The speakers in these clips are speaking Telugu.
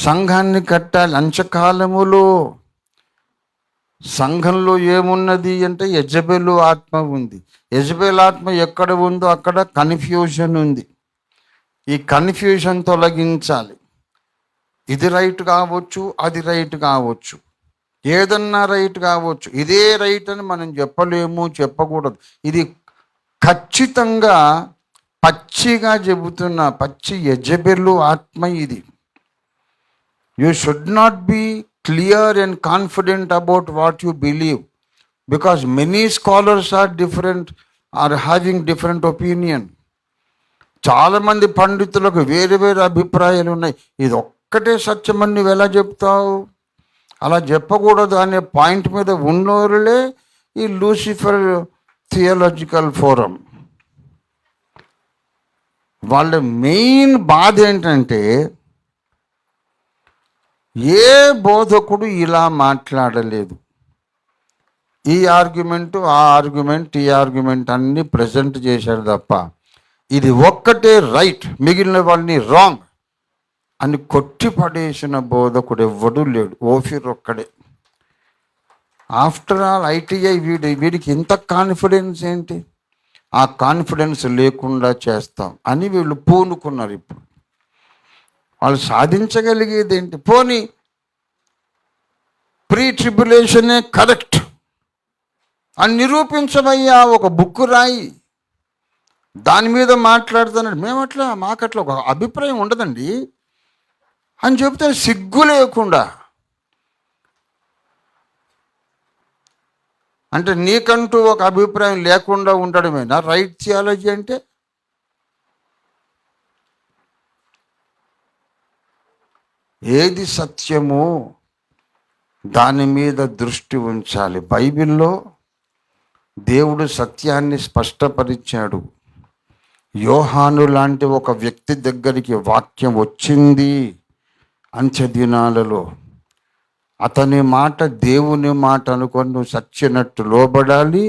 సంఘాన్ని కట్టాలి. అంచకాలములో సంఘంలో ఏమున్నది అంటే యెజబెలు ఆత్మ ఉంది. యెజబెలు ఆత్మ ఎక్కడ ఉందో అక్కడ కన్ఫ్యూజన్ ఉంది. ఈ కన్ఫ్యూజన్ తొలగించాలి. ఇది రైట్ కావచ్చు, అది రైట్ కావచ్చు, ఏదన్నా రైట్ కావచ్చు. ఇదే రైట్ అని మనం చెప్పలేము, చెప్పకూడదు. ఇది ఖచ్చితంగా పచ్చిగా చెబుతున్న పచ్చి యెజబెలు ఆత్మ ఇది. You should not be clear and confident about what you believe, because many scholars are different, are having different opinion. చాలామంది పండితులకు వేరే వేరే అభిప్రాయాలు ఉన్నాయి. ఇది ఒక్కటే సత్యమని నువ్వు ఎలా చెప్తావు? అలా చెప్పకూడదు అనే పాయింట్ మీద ఉన్నోరులే ఈ లూసిఫర్ థియాలజికల్ ఫోరం. వాళ్ళ మెయిన్ బాధ ఏంటంటే ఏ బోధకుడు ఇలా మాట్లాడలేదు. ఈ ఆర్గ్యుమెంటు, ఆ ఆర్గ్యుమెంట్, ఈ ఆర్గ్యుమెంట్ అన్నీ ప్రజెంట్ చేశారు తప్ప ఇది ఒక్కటే రైట్, మిగిలిన వాళ్ళని రాంగ్ అని కొట్టిపడేసిన బోధకుడు ఎవ్వడూ లేడు. ఓఫీర్ ఒక్కడే. ఆఫ్టర్ ఆల్ ఐటీఐ వీడికి ఇంత కాన్ఫిడెన్స్ ఏంటి? ఆ కాన్ఫిడెన్స్ లేకుండా చేస్తాం అని వీళ్ళు పూనుకున్నారు. ఇప్పుడు వాళ్ళు సాధించగలిగేది ఏంటి? పోనీ ప్రీ ట్రిబ్యులేషనే కరెక్ట్ అని నిరూపించమయ్యా, ఒక బుక్ రాయి, దాని మీద మాట్లాడుతున్నాడు. మాకట్లా ఒక అభిప్రాయం ఉండదండి అని చెప్తే సిగ్గు లేకుండా. అంటే నీకంటూ ఒక అభిప్రాయం లేకుండా ఉండడమేనా రైట్ థియాలజీ అంటే? ఏది సత్యమో దాని మీద దృష్టి ఉంచాలి. బైబిల్లో దేవుడు సత్యాన్ని స్పష్టపరిచాడు. యోహాను లాంటి ఒక వ్యక్తి దగ్గరికి వాక్యం వచ్చింది అంచె దినాలలో. అతని మాట దేవుని మాట అనుకొని నువ్వు సచ్చినట్టు లోబడాలి,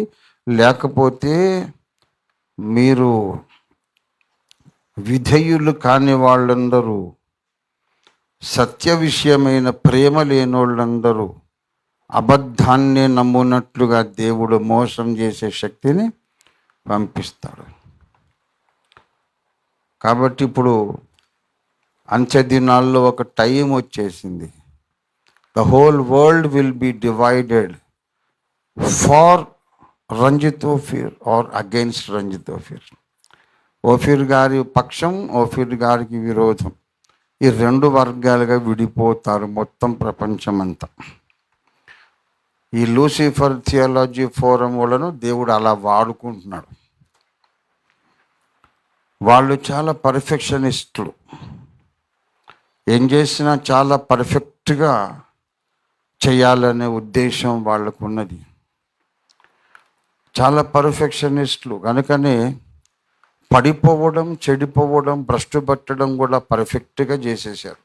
లేకపోతే మీరు విధేయులు కాని వాళ్ళందరూ, సత్య విషయమైన ప్రేమ లేనోళ్ళందరూ అబద్ధాన్నే నమ్మునట్లుగా దేవుడు మోసం చేసే శక్తిని పంపిస్తాడు. కాబట్టి ఇప్పుడు అంచె దినాల్లో ఒక టైం వచ్చేసింది. The whole world will be divided for Ranjith Ophir or against Ranjith Ophir. Ophir గారి పక్షం, ఓఫీర్ గారికి విరోధం, ఈ రెండు వర్గాలుగా విడిపోతారు మొత్తం ప్రపంచమంతా. ఈ లూసిఫర్ థియాలజీ ఫోరం వాళ్ళను దేవుడు అలా వాడుకుంటున్నాడు. వాళ్ళు చాలా పర్ఫెక్షనిస్టులు. ఏం చేసినా చాలా పర్ఫెక్ట్గా చేయాలనే ఉద్దేశం వాళ్ళకు ఉన్నది. చాలా పర్ఫెక్షనిస్టులు కనుకనే పడిపోవడం, చెడిపోవడం, భ్రష్టు పట్టడం కూడా పర్ఫెక్ట్గా చేసేసారు.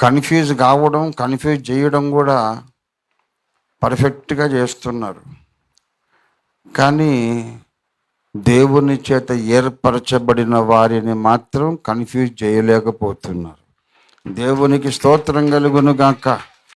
కన్ఫ్యూజ్ కావడం, కన్ఫ్యూజ్ చేయడం కూడా పర్ఫెక్ట్గా చేస్తున్నారు. కానీ దేవుని చేత ఏర్పరచబడిన వారిని మాత్రం కన్ఫ్యూజ్ చేయలేకపోతున్నారు. దేవునికి స్తోత్రం కలుగును గాక.